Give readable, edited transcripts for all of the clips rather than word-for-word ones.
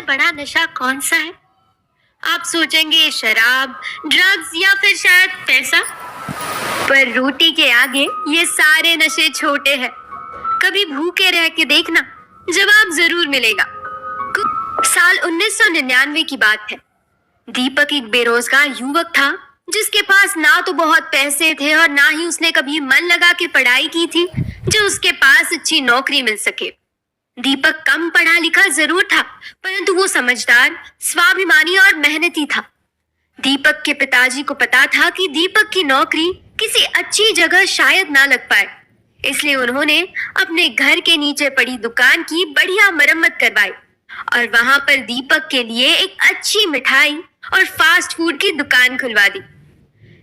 बड़ा नशा कौन सा है? आप सोचेंगे शराब, ड्रग्स या फिर शायद पैसा। पर रोटी के आगे ये सारे नशे छोटे हैं। कभी भूखे रह के देखना, जवाब जरूर मिलेगा। साल 1999 की बात है। दीपक एक बेरोजगार युवक था जिसके पास ना तो बहुत पैसे थे और ना ही उसने कभी मन लगा के पढ़ाई की थी जो उसके पास अच्छी नौकरी मिल सके। दीपक कम पढ़ा लिखा जरूर था, परंतु वो समझदार, स्वाभिमानी और मेहनती था। दीपक के पिताजी को पता था कि दीपक की नौकरी किसी अच्छी जगह शायद ना लग पाए, इसलिए उन्होंने अपने घर के नीचे पड़ी दुकान की बढ़िया मरम्मत करवाई और वहां पर दीपक के लिए एक अच्छी मिठाई और फास्ट फूड की दुकान खुलवा दी।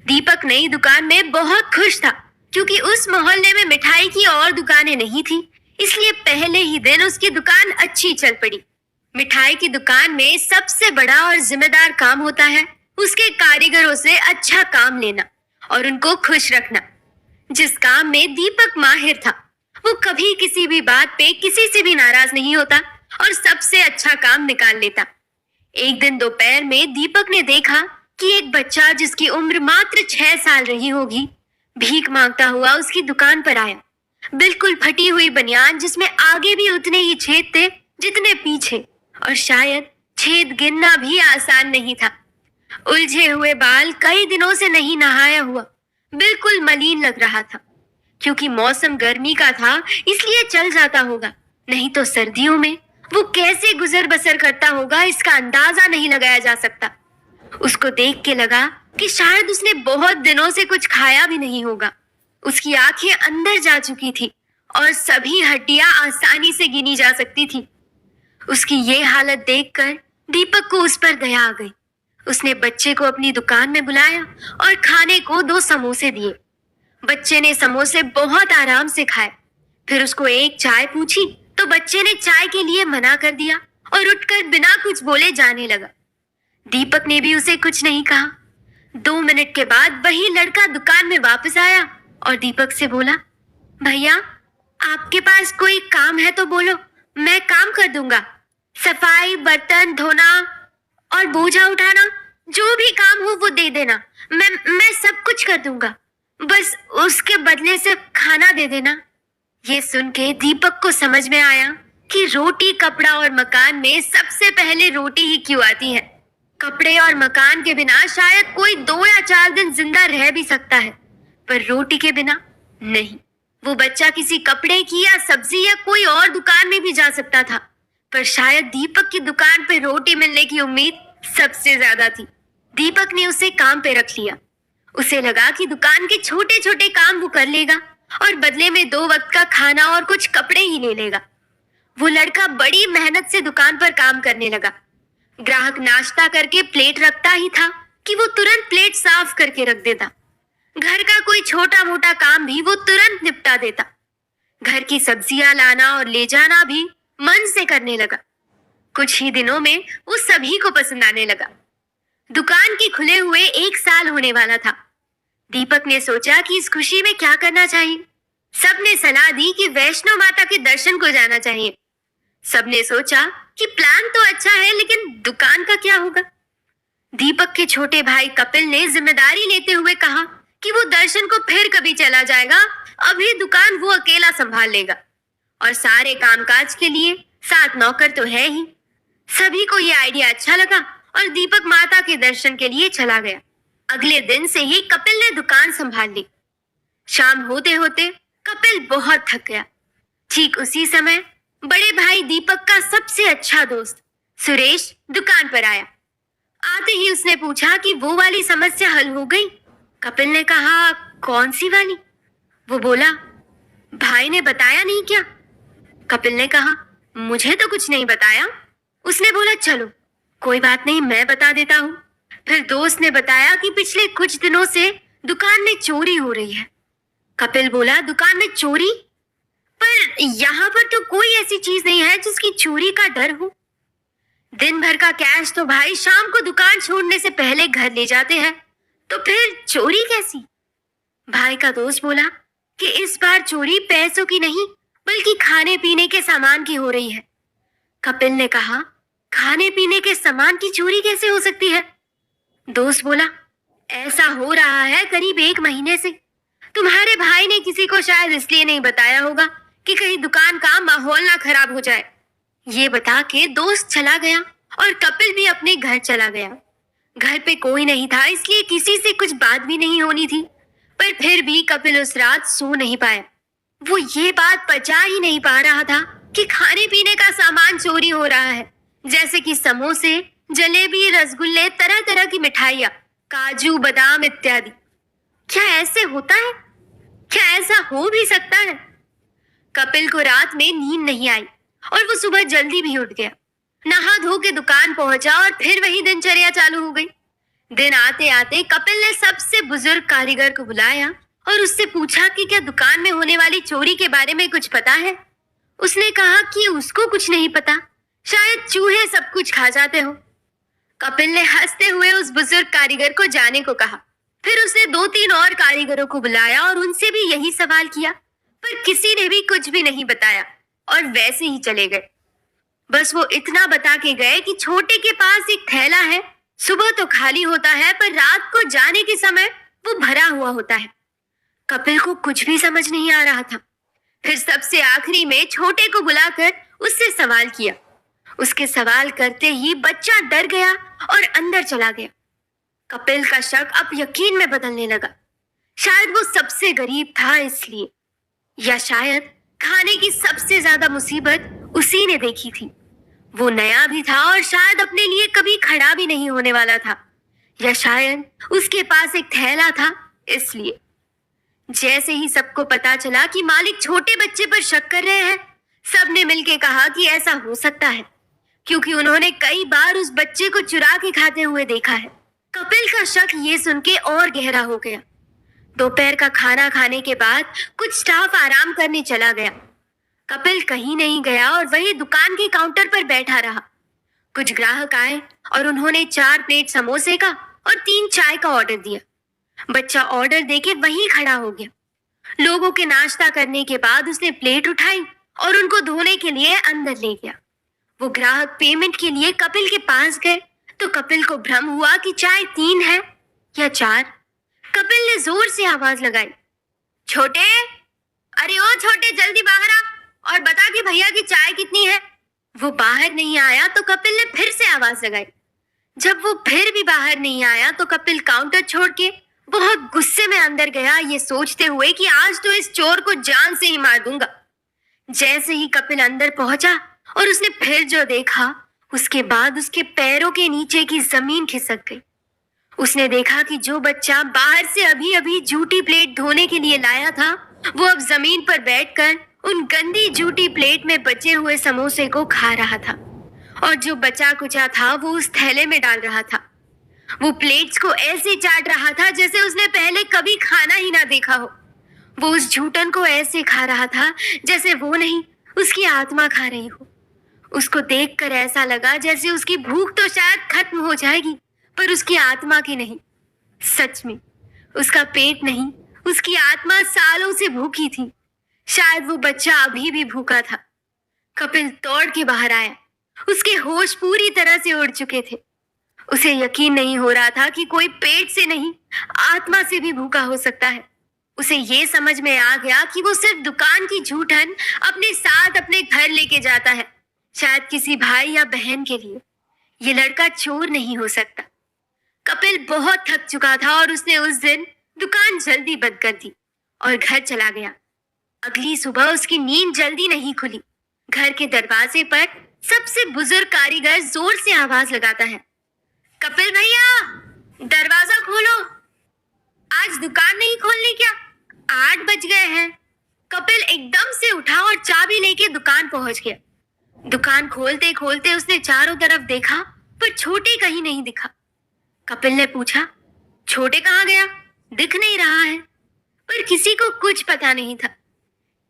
दीपक नई दुकान में बहुत खुश था क्योंकि उस मोहल्ले में मिठाई की और दुकानें नहीं थी, इसलिए पहले ही दिन उसकी दुकान अच्छी चल पड़ी। मिठाई की दुकान में सबसे बड़ा और जिम्मेदार काम होता है उसके कारीगरों से अच्छा काम लेना और उनको खुश रखना। जिस काम में दीपक माहिर था, वो कभी किसी भी बात पे किसी से भी नाराज नहीं होता और सबसे अच्छा काम निकाल लेता। एक दिन दोपहर में दीपक ने देखा कि एक बच्चा जिसकी उम्र मात्र 6 साल रही होगी, भीख मांगता हुआ उसकी दुकान पर आया। बिल्कुल फटी हुई बनियान जिसमें आगे भी उतने ही छेद थे जितने पीछे, और शायद छेद गिनना भी आसान नहीं था। उलझे हुए बाल, कई दिनों से नहीं नहाया हुआ, बिल्कुल मलिन लग रहा था। क्योंकि मौसम गर्मी का था इसलिए चल जाता होगा, नहीं तो सर्दियों में वो कैसे गुजर बसर करता होगा इसका अंदाजा नहीं लगाया जा सकता। उसको देख के लगा कि शायद उसने बहुत दिनों से कुछ खाया भी नहीं होगा। उसकी आंखें अंदर जा चुकी थी और सभी हड्डियां आसानी से गिनी जा सकती थी। उसकी ये हालत देखकर दीपक को उस पर दया आ गई। उसने बच्चे को अपनी दुकान में बुलाया और खाने को 2 समोसे दिए। बच्चे ने समोसे बहुत आराम से खाए। फिर उसको एक चाय पूछी तो बच्चे ने चाय के लिए मना कर दिया और उठकर बिना कुछ बोले जाने लगा। दीपक ने भी उसे कुछ नहीं कहा। 2 मिनट के बाद वही लड़का दुकान में वापस आया और दीपक से बोला, भैया आपके पास कोई काम है तो बोलो, मैं काम कर दूंगा। सफाई, बर्तन धोना और बोझा उठाना, जो भी काम हो वो दे देना, मैं सब कुछ कर दूंगा। बस उसके बदले से खाना दे देना। ये सुन के दीपक को समझ में आया कि रोटी, कपड़ा और मकान में सबसे पहले रोटी ही क्यों आती है। कपड़े और मकान के बिना शायद कोई 2 या 4 दिन जिंदा रह भी सकता है, पर रोटी के बिना नहीं। वो बच्चा किसी कपड़े की या सब्जी या कोई और दुकान में भी जा सकता था, पर शायद दीपक की दुकान पे रोटी मिलने की उम्मीद सबसे ज्यादा थी। दीपक ने उसे काम पे रख लिया। उसे लगा कि दुकान के छोटे छोटे काम वो कर लेगा और बदले में 2 वक्त का खाना और कुछ कपड़े ही ले लेगा। वो लड़का बड़ी मेहनत से दुकान पर काम करने लगा। ग्राहक नाश्ता करके प्लेट रखता ही था कि वो तुरंत प्लेट साफ करके रख देता। घर का कोई छोटा मोटा काम भी वो तुरंत निपटा देता। घर की सब्जियां लाना और ले जाना भी मन से करने लगा। कुछ ही दिनों में वो सभी को पसंद आने लगा। दुकान के खुले हुए 1 साल होने वाला था। दीपक ने सोचा कि इस खुशी में क्या करना चाहिए। सबने सलाह दी कि वैष्णो माता के दर्शन को जाना चाहिए। सबने सोचा कि प्लान तो अच्छा है, लेकिन दुकान का क्या होगा। दीपक के छोटे भाई कपिल ने जिम्मेदारी लेते हुए कहा कि वो दर्शन को फिर कभी चला जाएगा, अभी दुकान वो अकेला संभाल लेगा और सारे कामकाज के लिए 7 नौकर तो है ही। सभी को ये आइडिया अच्छा लगा और दीपक माता के दर्शन के लिए चला गया। अगले दिन से ही कपिल ने दुकान संभाल ली। शाम होते होते कपिल बहुत थक गया। ठीक उसी समय बड़े भाई दीपक का सबसे अच्छा दोस्त सुरेश दुकान पर आया। आते ही उसने पूछा कि वो वाली समस्या हल हो गई। कपिल ने कहा, कौन सी वाली? वो बोला, भाई ने बताया नहीं क्या? कपिल ने कहा, मुझे तो कुछ नहीं बताया। उसने बोला, चलो कोई बात नहीं, मैं बता देता हूँ। फिर दोस्त ने बताया कि पिछले कुछ दिनों से दुकान में चोरी हो रही है। कपिल बोला, दुकान में चोरी? पर यहाँ पर तो कोई ऐसी चीज नहीं है जिसकी चोरी का डर हो। दिन भर का कैश तो भाई शाम को दुकान छोड़ने से पहले घर ले जाते हैं, तो फिर चोरी कैसी? भाई का दोस्त बोला कि इस बार चोरी पैसों की नहीं बल्कि खाने पीने के सामान की हो रही है। कपिल ने कहा, खाने पीने के सामान की चोरी कैसे हो सकती है? दोस्त बोला, ऐसा हो रहा है करीब 1 महीने से। तुम्हारे भाई ने किसी को शायद इसलिए नहीं बताया होगा कि कहीं दुकान का माहौल ना खराब हो जाए। ये बता के दोस्त चला गया और कपिल भी अपने घर चला गया। घर पे कोई नहीं था, इसलिए किसी से कुछ बात भी नहीं होनी थी, पर फिर भी कपिल उस रात सो नहीं पाया। वो ये बात पचा ही नहीं पा रहा था कि खाने पीने का सामान चोरी हो रहा है, जैसे कि समोसे, जलेबी, रसगुल्ले, तरह तरह की मिठाइयाँ, काजू, बादाम इत्यादि। क्या ऐसे होता है? क्या ऐसा हो भी सकता है? कपिल को रात में नींद नहीं आई और वो सुबह जल्दी भी उठ गया। नहा धो के दुकान पहुंचा और फिर वही दिनचर्या चालू हो गई। दिन आते आते कपिल ने सबसे बुजुर्ग कारीगर को बुलाया और उससे पूछा कि क्या दुकान में होने वाली चोरी के बारे में कुछ पता है। उसने कहा कि उसको कुछ नहीं पता, शायद चूहे सब कुछ खा जाते हो। कपिल ने हंसते हुए उस बुजुर्ग कारीगर को जाने को कहा। फिर उसने 2-3 और कारीगरों को बुलाया और उनसे भी यही सवाल किया, पर किसी ने भी कुछ भी नहीं बताया और वैसे ही चले गए। बस वो इतना बता के गए कि छोटे के पास एक थैला है, सुबह तो खाली होता है पर रात को जाने के समय वो भरा हुआ होता है। कपिल को कुछ भी समझ नहीं आ रहा था। फिर सबसे आखिरी में छोटे को बुलाकर उससे सवाल किया। उसके सवाल करते ही बच्चा डर गया और अंदर चला गया। कपिल का शक अब यकीन में बदलने लगा। शायद वो सबसे गरीब था इसलिए, या शायद खाने की सबसे ज्यादा मुसीबत उसी ने देखी थी। वो नया भी था और शायद अपने लिए कभी खड़ा भी नहीं होने वाला था, या शायद उसके पास एक थैला था इसलिए। जैसे ही सबको पता चला कि मालिक छोटे बच्चे पर शक कर रहे हैं, सबने मिलके कहा कि ऐसा हो सकता है क्योंकि उन्होंने कई बार उस बच्चे को चुरा के खाते हुए देखा है। कपिल का शक ये सुन के और गहरा हो गया। दोपहर का खाना खाने के बाद कुछ स्टाफ आराम करने चला गया। कपिल कहीं नहीं गया और वही दुकान के काउंटर पर बैठा रहा। कुछ ग्राहक आए और उन्होंने 4 प्लेट समोसे का और 3 चाय का ऑर्डर दिया। बच्चा ऑर्डर देके वहीं खड़ा हो गया। लोगों के नाश्ता करने के बाद उसने प्लेट उठाई और उनको धोने के लिए अंदर ले गया। वो ग्राहक पेमेंट के लिए कपिल के पास गए तो कपिल को भ्रम हुआ कि चाय 3 है या 4। कपिल ने जोर से आवाज लगाई, छोटे, अरे ओ छोटे, जल्दी बाहर आ और बता कि भैया की चाय कितनी है। वो बाहर नहीं आया तो कपिल ने फिर से आवाज लगाई। जब वो फिर भी बाहर नहीं आया तो कपिल काउंटर छोड़ के बहुत गुस्से में अंदर गया, ये सोचते हुए कि आज तो इस चोर को जान से ही मार दूंगा। जैसे ही कपिल अंदर पहुंचा और उसने फिर जो देखा, उसके बाद उसके पैरों के नीचे की जमीन खिसक गई। उसने देखा कि जो बच्चा बाहर से अभी अभी जूठी प्लेट धोने के लिए लाया था, वो अब जमीन पर बैठकर उन गंदी जूठी प्लेट में बचे हुए समोसे को खा रहा था और जो बचा कुचा था वो उस थैले में डाल रहा था। वो प्लेट्स को ऐसे चाट रहा था जैसे उसने पहले कभी खाना ही ना देखा हो। वो उस झूठन को ऐसे खा रहा था जैसे वो नहीं, उसकी आत्मा खा रही हो। उसको देखकर ऐसा लगा जैसे उसकी भूख तो शायद खत्म हो जाएगी, पर उसकी आत्मा की नहीं। सच में उसका पेट नहीं, उसकी आत्मा सालों से भूखी थी। शायद वो बच्चा अभी भी भूखा था। कपिल दौड़ के बाहर आया। उसके होश पूरी तरह से उड़ चुके थे। उसे यकीन नहीं हो रहा था कि कोई पेट से नहीं, आत्मा से भी भूखा हो सकता है। उसे ये समझ में आ गया कि वो सिर्फ दुकान की झूठन अपने साथ अपने घर लेके जाता है, शायद किसी भाई या बहन के लिए। ये लड़का चोर नहीं हो सकता। कपिल बहुत थक चुका था और उसने उस दिन दुकान जल्दी बंद कर दी और घर चला गया। अगली सुबह उसकी नींद जल्दी नहीं खुली। घर के दरवाजे पर सबसे बुजुर्ग कारीगर जोर से आवाज लगाता है, कपिल भैया, दरवाजा खोलो। आज दुकान नहीं खोलनी क्या? 8 बज गए हैं। कपिल एकदम से उठा और चाबी लेके दुकान पहुंच गया। दुकान खोलते खोलते उसने चारों तरफ देखा, पर छोटे कहीं नहीं दिखा। कपिल ने पूछा, छोटे कहाँ गया? दिख नहीं रहा है। पर किसी को कुछ पता नहीं था।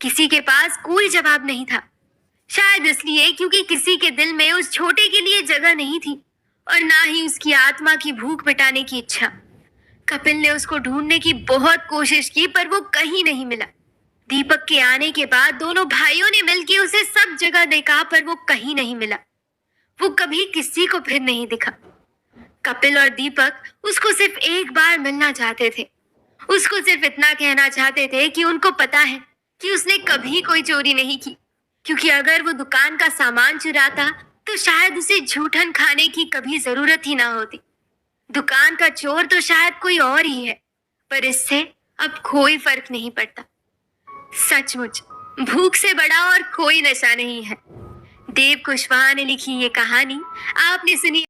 किसी के पास कोई जवाब नहीं था। शायद इसलिए क्योंकि किसी के दिल में उस छोटे के लिए जगह नहीं थी और ना ही उसकी आत्मा की भूख मिटाने की इच्छा। कपिल ने उसको ढूंढने की बहुत कोशिश की, पर वो कहीं नहीं मिला। दीपक के आने के बाद दोनों भाइयों ने मिलकर उसे सब जगह देखा, पर वो कहीं नहीं मिला। वो कभी किसी को फिर नहीं दिखा। कपिल और दीपक उसको सिर्फ एक बार मिलना चाहते थे। उसको सिर्फ इतना कहना चाहते थे कि उनको पता है कि उसने कभी कोई चोरी नहीं की, क्योंकि अगर वो दुकान का सामान चुराता तो शायद उसे झूठन खाने की कभी जरूरत ही ना होती। दुकान का चोर तो शायद कोई और ही है, पर इससे अब कोई फर्क नहीं पड़ता। सचमुच भूख से बड़ा और कोई नशा नहीं है। देव कुशवाहा ने लिखी ये कहानी आपने सुनी